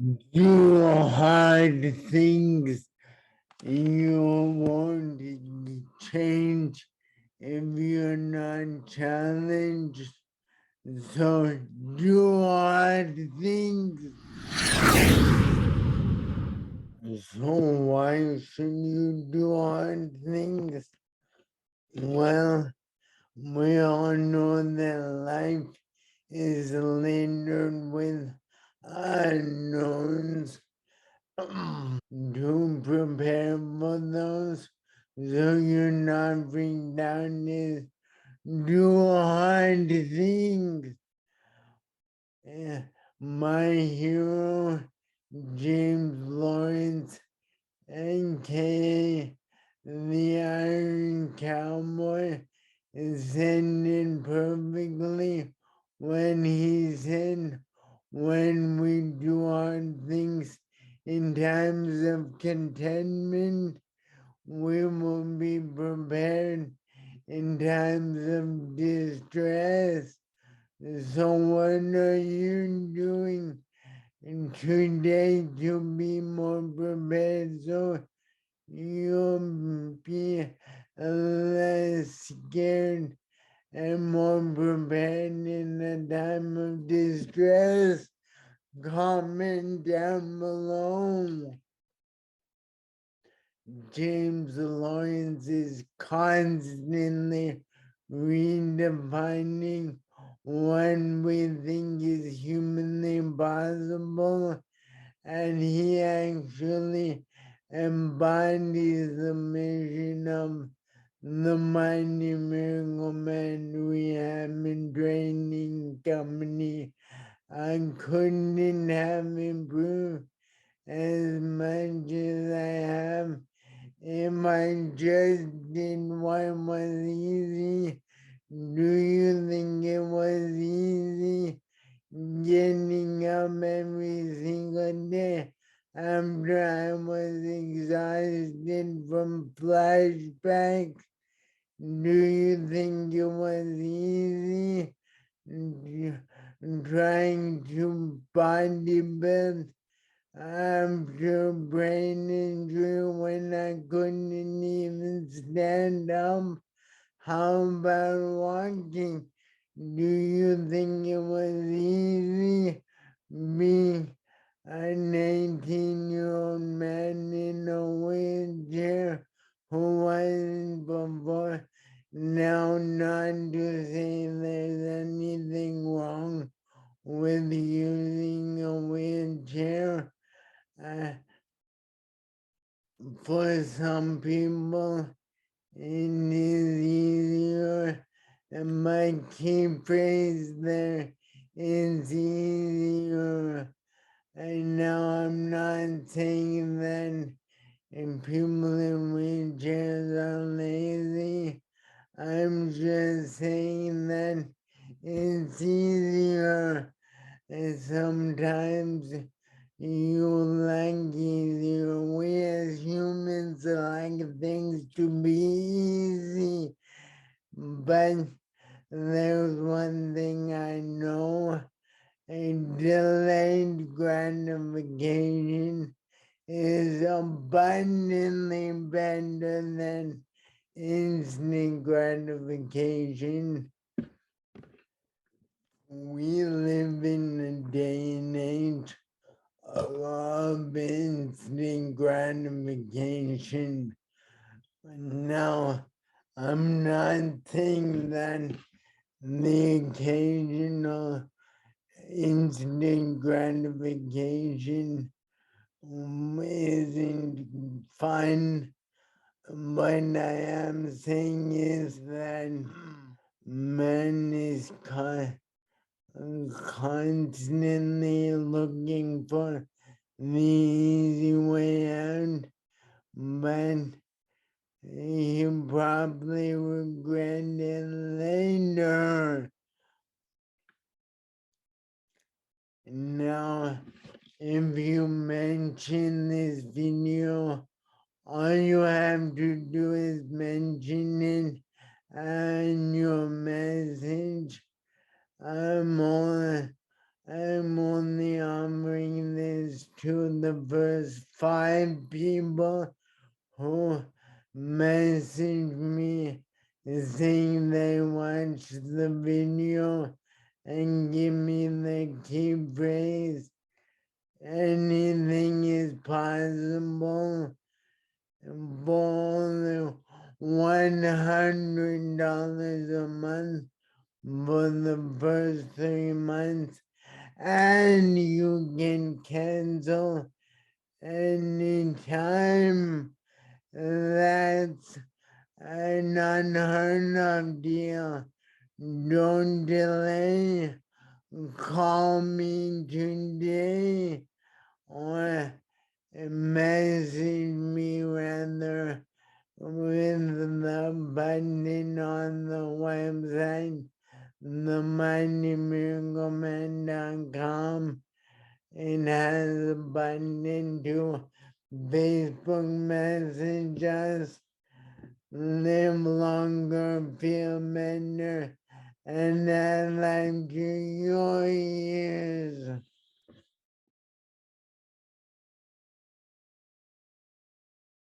do hard things you won't change if you're not challenged. So do hard things. So why should you do hard things? Well, we all know that life is littered with unknowns. To prepare for those so you're not freaked out is do hard things. My hero, James Lawrence, aka the Iron Cowboy, said it perfectly when he said, when we do hard things in times of contentment, we will be prepared in times of distress. So what are you doing today to be more prepared so you'll be less scared and more prepared in a time of distress? Comment down below. James Lawrence is constantly redefining what we think is humanly possible, and he actually embodies the mission of the Mighty Miracle Man Rehab Training Company. I couldn't have improved as much as I have if I just did what was easy. Do you think it was easy getting up every single day after I was exhausted from flashbacks? Do you think it was easy trying to bodybuild after brain injury when I couldn't even stand up? How about walking? Do you think it was easy being an 18-year-old man in a wheelchair who wasn't before? Now, not to say there's anything wrong with using a wheelchair. For some people, it is easier, and my key phrase there is easier. And now I'm not saying that if people in wheelchairs are lazy. I'm just saying that it's easier, and sometimes you like easier. We as humans like things to be easy, but there's one thing I know: a delayed gratification is abundantly better than instant gratification. We live in a day and age of instant gratification. Now, I'm not saying that the occasional instant gratification isn't fun. What I am saying is that man is constantly looking for the easy way out, but he probably regret it later. Now, if you mention this video, all you have to do is mention it and your message. I'm only offering this to the first 5 people who messaged me saying they watched the video and give me the key phrase, anything is possible, for only $100 a month for the first 3 months, and you can cancel anytime. That's an unheard of deal. Don't delay. Call me today or message me rather with the button on the website, themightymiracleman.com. It has a button to Facebook message us, live longer, feel better, and add life to your years.